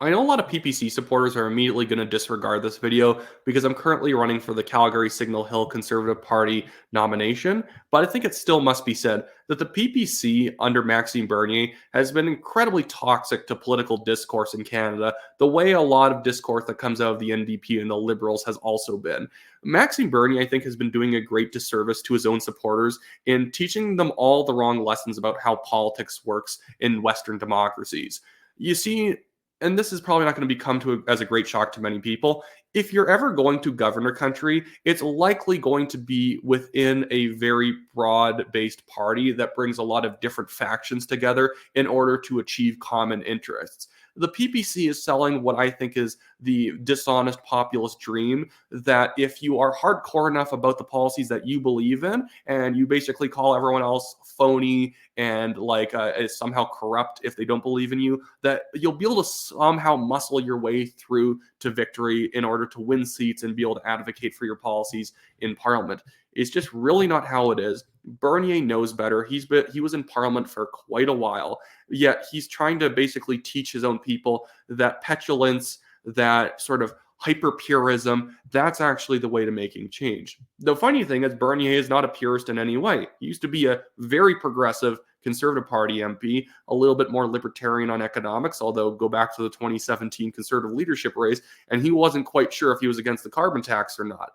I know a lot of PPC supporters are immediately going to disregard this video because I'm currently running for the Calgary Signal Hill Conservative Party nomination, but I think it still must be said that the PPC under Maxime Bernier has been incredibly toxic to political discourse in Canada, the way a lot of discourse that comes out of the NDP and the Liberals has also been. Maxime Bernier, I think, has been doing a great disservice to his own supporters in teaching them all the wrong lessons about how politics works in Western democracies. You see, and this is probably not going to become as a great shock to many people. If you're ever going to govern a country, it's likely going to be within a very broad-based party that brings a lot of different factions together in order to achieve common interests. The PPC is selling what I think is the dishonest populist dream that if you are hardcore enough about the policies that you believe in and you basically call everyone else phony and is somehow corrupt if they don't believe in you, that you'll be able to somehow muscle your way through to victory in order to win seats and be able to advocate for your policies in Parliament. It's just really not how it is. Bernier knows better. He was in Parliament for quite a while, yet he's trying to basically teach his own people that petulance, that sort of hyper-purism, that's actually the way to making change. The funny thing is Bernier is not a purist in any way. He used to be a very progressive Conservative Party MP, a little bit more libertarian on economics, although go back to the 2017 Conservative leadership race, and he wasn't quite sure if he was against the carbon tax or not.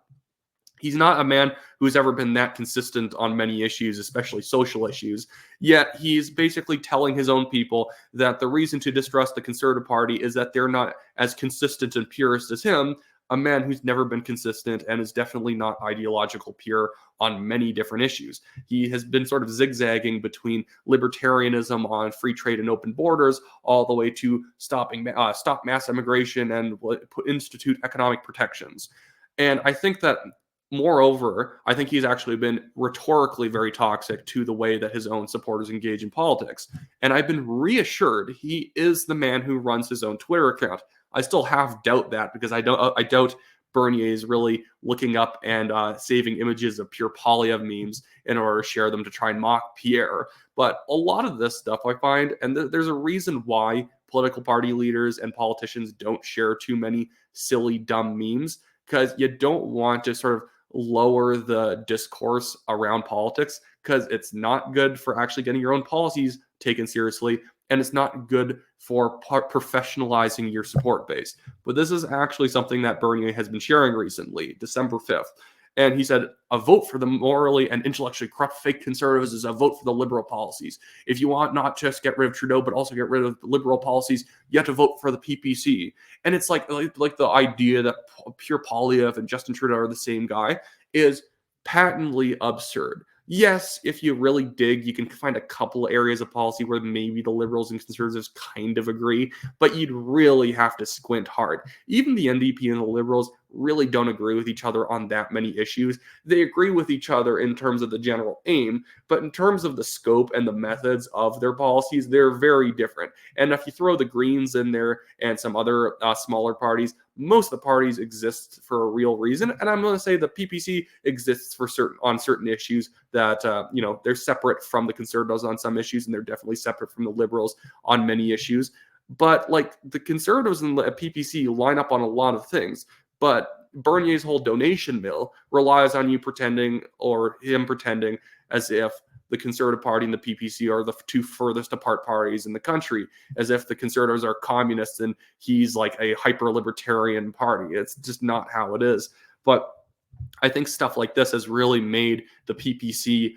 He's not a man who's ever been that consistent on many issues, especially social issues. Yet he's basically telling his own people that the reason to distrust the Conservative Party is that they're not as consistent and purist as him, a man who's never been consistent and is definitely not ideological pure on many different issues. He has been sort of zigzagging between libertarianism on free trade and open borders all the way to stop mass immigration and institute economic protections. And I think that moreover, I think he's actually been rhetorically very toxic to the way that his own supporters engage in politics. And I've been reassured he is the man who runs his own Twitter account. I still have doubt that because I doubt Bernier is really looking up and saving images of pure Polyev memes in order to share them to try and mock Pierre. But a lot of this stuff I find, and there's a reason why political party leaders and politicians don't share too many silly, dumb memes, because you don't want to sort of lower the discourse around politics because it's not good for actually getting your own policies taken seriously, and it's not good for professionalizing your support base. But this is actually something that Bernier has been sharing recently, December 5th. And he said, a vote for the morally and intellectually corrupt fake conservatives is a vote for the liberal policies. If you want not just get rid of Trudeau, but also get rid of liberal policies, you have to vote for the PPC. And it's like the idea that Pierre Poilievre and Justin Trudeau are the same guy is patently absurd. Yes, if you really dig, you can find a couple areas of policy where maybe the Liberals and Conservatives kind of agree, but you'd really have to squint hard. Even the NDP and the Liberals really don't agree with each other on that many issues. They agree with each other in terms of the general aim, but in terms of the scope and the methods of their policies, they're very different. And if you throw the Greens in there and some other smaller parties, most of the parties exist for a real reason. And I'm going to say the PPC exists on certain issues that, they're separate from the Conservatives on some issues, and they're definitely separate from the Liberals on many issues. But the Conservatives and the PPC line up on a lot of things. But Bernier's whole donation mill relies on you pretending, or him pretending, as if the Conservative Party and the PPC are the two furthest apart parties in the country, as if the Conservatives are communists and he's like a hyper-libertarian party. It's just not how it is. But I think stuff like this has really made the PPC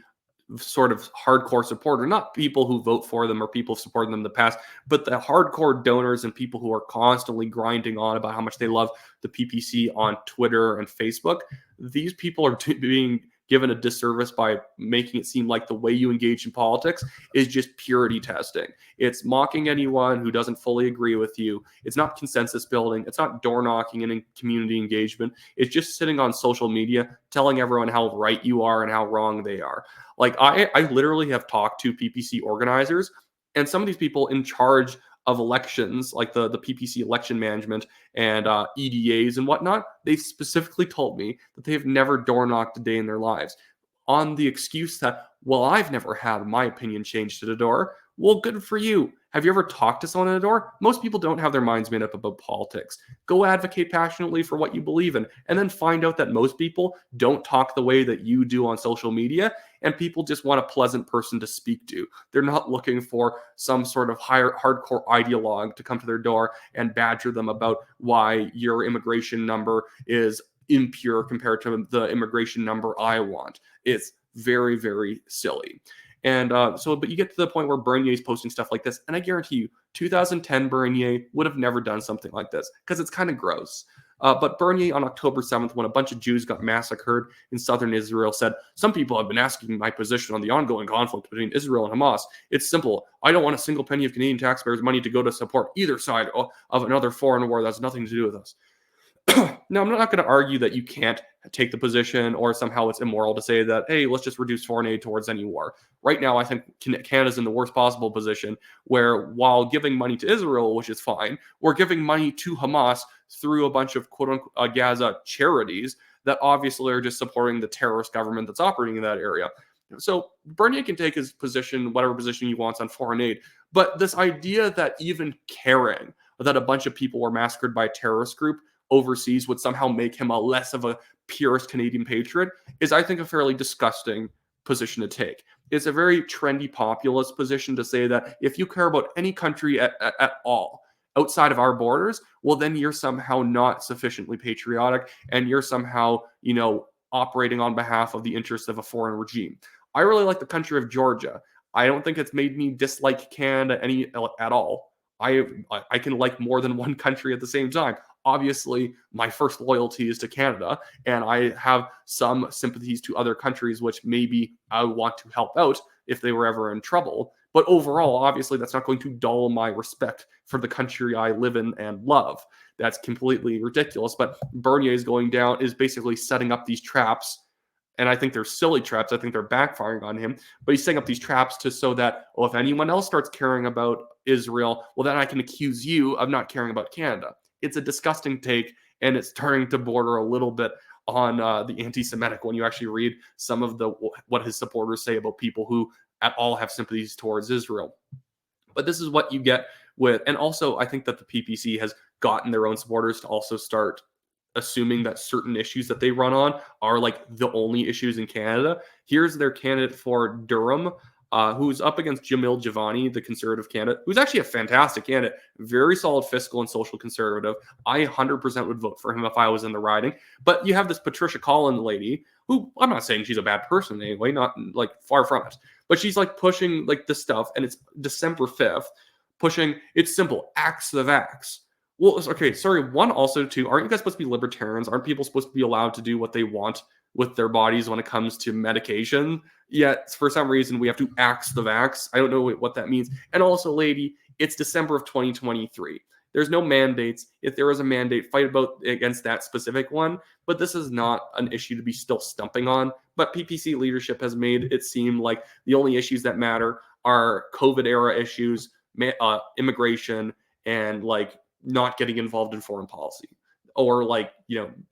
sort of hardcore supporter, not people who vote for them or people who supported them in the past, but the hardcore donors and people who are constantly grinding on about how much they love the PPC on Twitter and Facebook. These people are being given a disservice by making it seem like the way you engage in politics is just purity testing. It's mocking anyone who doesn't fully agree with you. It's not consensus building. It's not door knocking and community engagement. It's just sitting on social media telling everyone how right you are and how wrong they are. I literally have talked to PPC organizers and some of these people in charge of elections, like the PPC election management and EDAs and whatnot. They've specifically told me that they have never door knocked a day in their lives on the excuse that, well, I've never had my opinion changed at a door. Well, good for you. Have you ever talked to someone in a door? Most people don't have their minds made up about politics. Go advocate passionately for what you believe in, and then find out that most people don't talk the way that you do on social media, and people just want a pleasant person to speak to. They're not looking for some sort of hardcore ideologue to come to their door and badger them about why your immigration number is impure compared to the immigration number I want. It's very, very silly. And but you get to the point where Bernier is posting stuff like this, and I guarantee you, 2010 Bernier would have never done something like this because it's kind of gross. But Bernier on October 7th, when a bunch of Jews got massacred in southern Israel, said, "Some people have been asking my position on the ongoing conflict between Israel and Hamas. It's simple. I don't want a single penny of Canadian taxpayers' money to go to support either side of another foreign war that has nothing to do with us." Now, I'm not going to argue that you can't take the position or somehow it's immoral to say that, hey, let's just reduce foreign aid towards any war. Right now, I think Canada's in the worst possible position where while giving money to Israel, which is fine, we're giving money to Hamas through a bunch of quote-unquote Gaza charities that obviously are just supporting the terrorist government that's operating in that area. So Bernier can take his position, whatever position he wants on foreign aid, but this idea that even caring that a bunch of people were massacred by a terrorist group overseas would somehow make him a less of a purist Canadian patriot is, I think, a fairly disgusting position to take. It's a very trendy populist position to say that if you care about any country at all outside of our borders, well, then you're somehow not sufficiently patriotic and you're somehow, operating on behalf of the interests of a foreign regime. I really like the country of Georgia. I don't think it's made me dislike Canada at all. I can like more than one country at the same time. Obviously, my first loyalty is to Canada, and I have some sympathies to other countries, which maybe I want to help out if they were ever in trouble. But overall, obviously, that's not going to dull my respect for the country I live in and love. That's completely ridiculous. But Bernier is basically setting up these traps. And I think they're silly traps. I think they're backfiring on him. But he's setting up these traps so that, well, if anyone else starts caring about Israel, well, then I can accuse you of not caring about Canada. It's a disgusting take, and it's starting to border a little bit on the anti-Semitic when you actually read some of what his supporters say about people who at all have sympathies towards Israel. But this is what you get with, and also I think that the PPC has gotten their own supporters to also start assuming that certain issues that they run on are like the only issues in Canada. Here's their candidate for Durham, who's up against Jamil Javani, the conservative candidate, who's actually a fantastic candidate, very solid fiscal and social conservative. I 100% would vote for him if I was in the riding. But you have this Patricia Collins lady, who I'm not saying she's a bad person anyway, not like far from it, but she's like pushing like this stuff, and it's December 5th, pushing, it's simple, axe the vax. Well, okay, sorry, one also, too, aren't you guys supposed to be libertarians? Aren't people supposed to be allowed to do what they want with their bodies when it comes to medication? Yet, for some reason, we have to axe the vax. I don't know what that means. And also, lady, it's December of 2023. There's no mandates. If there is a mandate, fight against that specific one. But this is not an issue to be still stumping on. But PPC leadership has made it seem like the only issues that matter are COVID-era issues, immigration, and, like, not getting involved in foreign policy or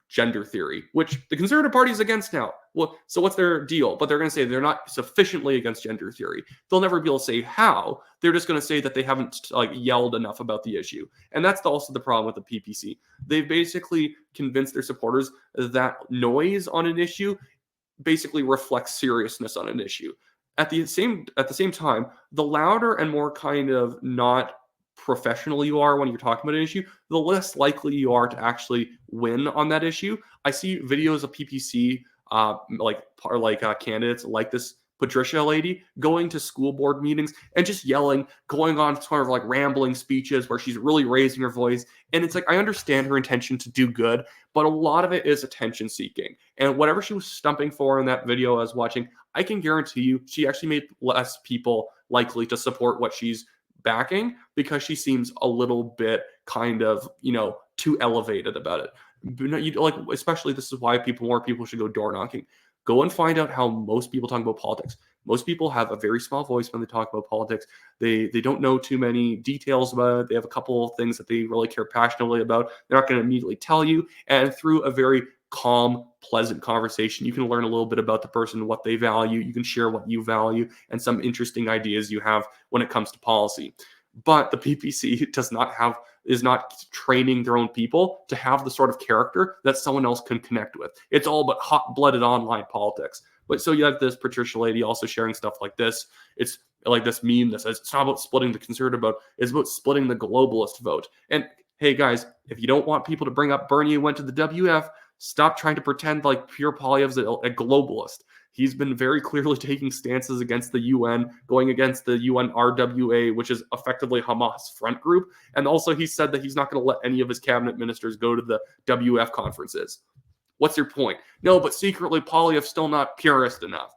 gender theory, which the Conservative Party is against now. Well, so what's their deal? But they're going to say they're not sufficiently against gender theory. They'll never be able to say how. They're just going to say that they haven't yelled enough about the issue. And that's also the problem with the PPC. They've basically convinced their supporters that noise on an issue basically reflects seriousness on an issue. At the same time, the louder and more kind of not professional you are when you're talking about an issue, the less likely you are to actually win on that issue. I see videos of PPC candidates like this Patricia lady going to school board meetings and just yelling, going on sort of like rambling speeches where she's really raising her voice. And it's like, I understand her intention to do good, but a lot of it is attention seeking. And whatever she was stumping for in that video I was watching, I can guarantee you she actually made less people likely to support what she's backing because she seems a little bit kind of, too elevated about it. Especially this is why more people should go door knocking. Go and find out how most people talk about politics. Most people have a very small voice when they talk about politics. They don't know too many details about it. They have a couple of things that they really care passionately about. They're not going to immediately tell you. And through a very calm, pleasant conversation, you can learn a little bit about the person, what they value. You can share what you value and some interesting ideas you have when it comes to policy. but the PPC is not training their own people to have the sort of character that someone else can connect with. It's all but hot-blooded online politics. But so you have this Patricia lady also sharing stuff like this. It's like this meme that says it's not about splitting the conservative vote, it's about splitting the globalist vote. And hey guys, if you don't want people to bring up Bernier went to the WF, stop trying to pretend like Pierre Poilievre's a globalist. He's been very clearly taking stances against the UN, going against the UN RWA, which is effectively Hamas front group. And also he said that he's not going to let any of his cabinet ministers go to the WF conferences. What's your point? No, but secretly Poilievre's still not purist enough.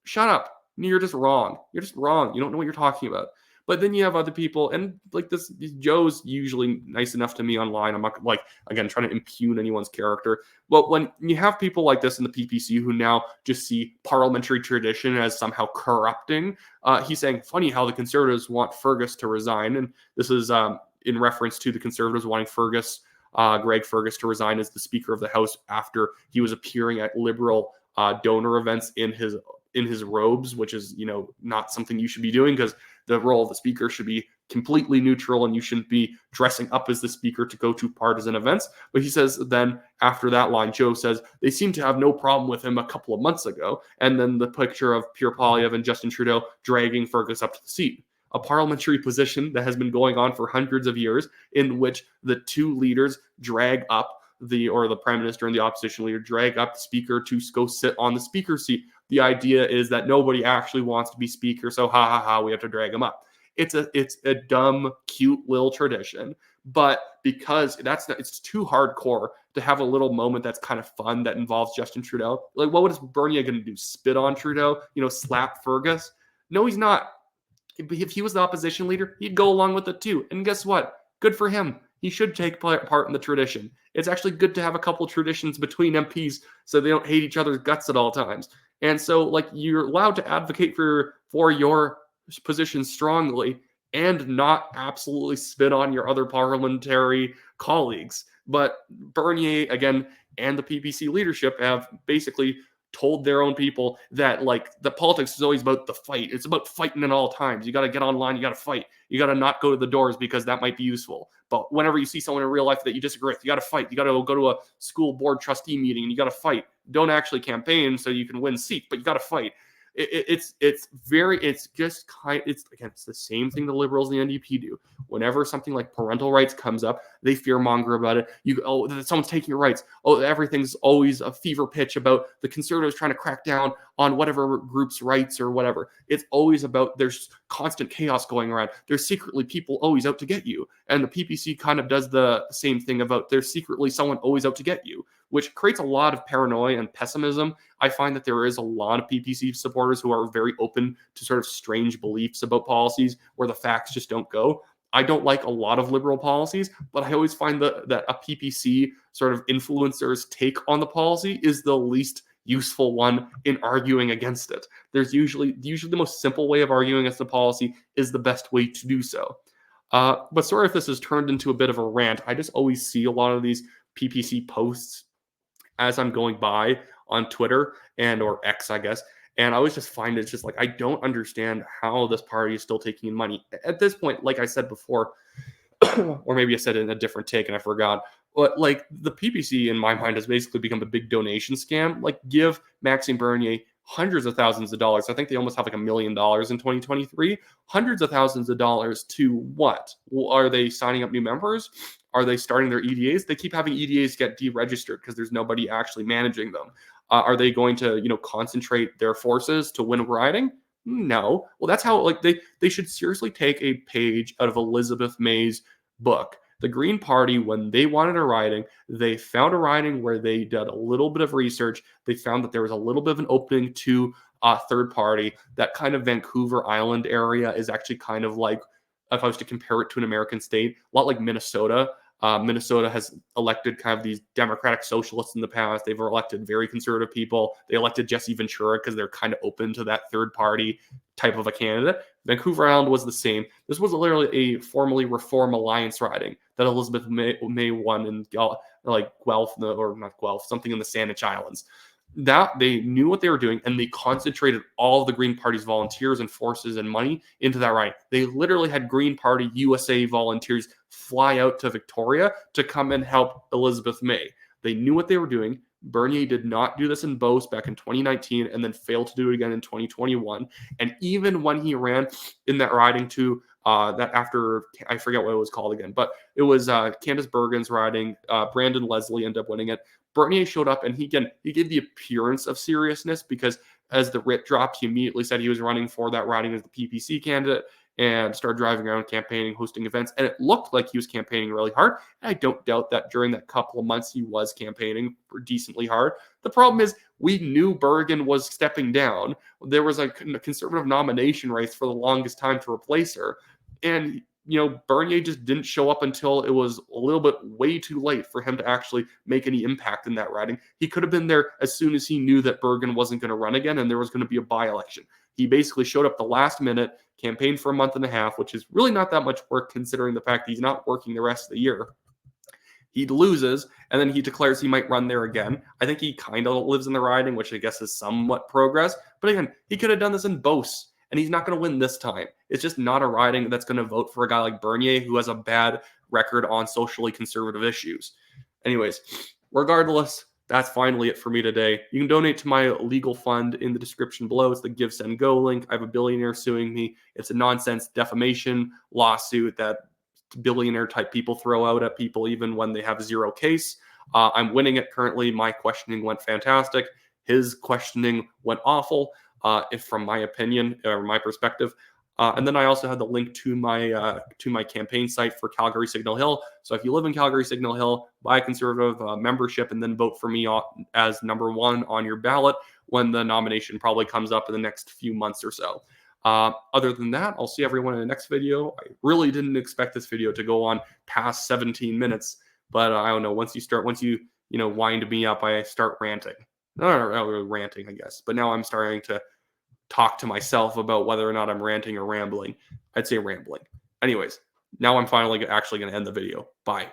Shut up. You're just wrong. You're just wrong. You don't know what you're talking about. But then you have other people, and like this, Joe's usually nice enough to me online. I'm not like, again, trying to impugn anyone's character. But when you have people like this in the PPC who now just see parliamentary tradition as somehow corrupting, he's saying, funny how the Conservatives want Fergus to resign. And this is in reference to the Conservatives wanting Greg Fergus to resign as the Speaker of the House after he was appearing at Liberal donor events in his robes, which is, not something you should be doing, because the role of the speaker should be completely neutral and you shouldn't be dressing up as the speaker to go to partisan events. But he says then after that line, Joe says they seem to have no problem with him a couple of months ago. And then the picture of Pierre Poilievre and Justin Trudeau dragging Fergus up to the seat. A parliamentary position that has been going on for hundreds of years, in which the two leaders drag up the prime minister and the opposition leader drag up the speaker to go sit on the speaker's seat. The idea is that nobody actually wants to be speaker, so we have to drag him up. It's a dumb, cute little tradition, but because it's too hardcore to have a little moment that's kind of fun that involves Justin Trudeau. Like, what is Bernier going to do? Spit on Trudeau? Slap Fergus? No, he's not. If he was the opposition leader, he'd go along with it too. And guess what? Good for him. He should take part in the tradition. It's actually good to have a couple traditions between MPs so they don't hate each other's guts at all times. And so, you're allowed to advocate for your position strongly and not absolutely spit on your other parliamentary colleagues. But Bernier, again, and the PPC leadership have basically told their own people that the politics is always about the fight. It's about fighting at all times. You got to get online. You got to fight. You got to not go to the doors because that might be useful. But whenever you see someone in real life that you disagree with, you got to fight. You got to go to a school board trustee meeting and you got to fight. Don't actually campaign so you can win seats, but you got to fight. It's the same thing the Liberals and the NDP do. Whenever something like parental rights comes up, they fearmonger about it. Someone's taking your rights. Everything's always a fever pitch about the Conservatives trying to crack down on whatever group's rights or whatever. It's always about there's constant chaos going around. There's secretly people always out to get you. And the PPC kind of does the same thing about there's secretly someone always out to get you, which creates a lot of paranoia and pessimism. I find that there is a lot of PPC supporters who are very open to sort of strange beliefs about policies where the facts just don't go. I don't like a lot of liberal policies, but I always find that a PPC sort of influencer's take on the policy is the least useful one in arguing against it. There's usually the most simple way of arguing against the policy is the best way to do so. But sorry if this has turned into a bit of a rant. I just always see a lot of these PPC posts as I'm going by on Twitter or X, I guess. And I always just find it's just I don't understand how this party is still taking in money. At this point, like I said before, or maybe I said it in a different take and I forgot, but the PPC in my mind has basically become a big donation scam. Give Maxime Bernier hundreds of thousands of dollars. I think they almost have $1 million in 2023. Hundreds of thousands of dollars to what? Are they signing up new members? Are they starting their EDAs? They keep having EDAs get deregistered because there's nobody actually managing them. Are they going to, concentrate their forces to win a riding? No. Well, that's how they should seriously take a page out of Elizabeth May's book. The Green Party, when they wanted a riding, they found a riding where they did a little bit of research. They found that there was a little bit of an opening to a third party. That kind of Vancouver Island area is actually kind of like, if I was to compare it to an American state, a lot like Minnesota. Minnesota has elected kind of these democratic socialists in the past. They've elected very conservative people. They elected Jesse Ventura because they're kind of open to that third party type of a candidate. Vancouver Island was the same. This was literally a formally Reform Alliance riding that Elizabeth May won in Guelph, or not Guelph, something in the Sandwich Islands. that they knew what they were doing, and they concentrated all of the Green Party's volunteers and forces and money into that riding. They literally had Green Party USA volunteers fly out to Victoria to come and help Elizabeth May. They knew what they were doing. Bernier did not do this in Beauce back in 2019 and then failed to do it again in 2021. And even when he ran in that riding to that after, I forget what it was called again, but it was Candice Bergen's riding, Brandon Leslie ended up winning it. Bernier showed up and he gave the appearance of seriousness because as the writ dropped, he immediately said he was running for that riding as the PPC candidate and started driving around campaigning, hosting events. And it looked like he was campaigning really hard. I don't doubt that during that couple of months he was campaigning decently hard. The problem is we knew Bergen was stepping down. There was a conservative nomination race for the longest time to replace her. And Bernier just didn't show up until it was a little bit way too late for him to actually make any impact in that riding. He could have been there as soon as he knew that Bergen wasn't going to run again and there was going to be a by-election. He basically showed up the last minute, campaigned for a month and a half, which is really not that much work considering the fact that he's not working the rest of the year. He loses, and then he declares he might run there again. I think he kind of lives in the riding, which I guess is somewhat progress. But again, he could have done this in Beauce, and he's not going to win this time. It's just not a riding that's going to vote for a guy like Bernier who has a bad record on socially conservative issues. Anyways, regardless, that's finally it for me today. You can donate to my legal fund in the description below. It's the Give, Send, Go link. I have a billionaire suing me. It's a nonsense defamation lawsuit that billionaire type people throw out at people even when they have zero case. I'm winning it currently. My questioning went fantastic. His questioning went awful, if from my opinion or my perspective. And then I also had the link to my campaign site for Calgary Signal Hill. So if you live in Calgary Signal Hill, buy a conservative membership and then vote for me as number one on your ballot when the nomination probably comes up in the next few months or so. Other than that, I'll see everyone in the next video. I really didn't expect this video to go on past 17 minutes, but I don't know. Once you wind me up, I start ranting. No, ranting, I guess. But now I'm starting to talk to myself about whether or not I'm ranting or rambling. I'd say rambling. Anyways, now I'm finally actually going to end the video. Bye.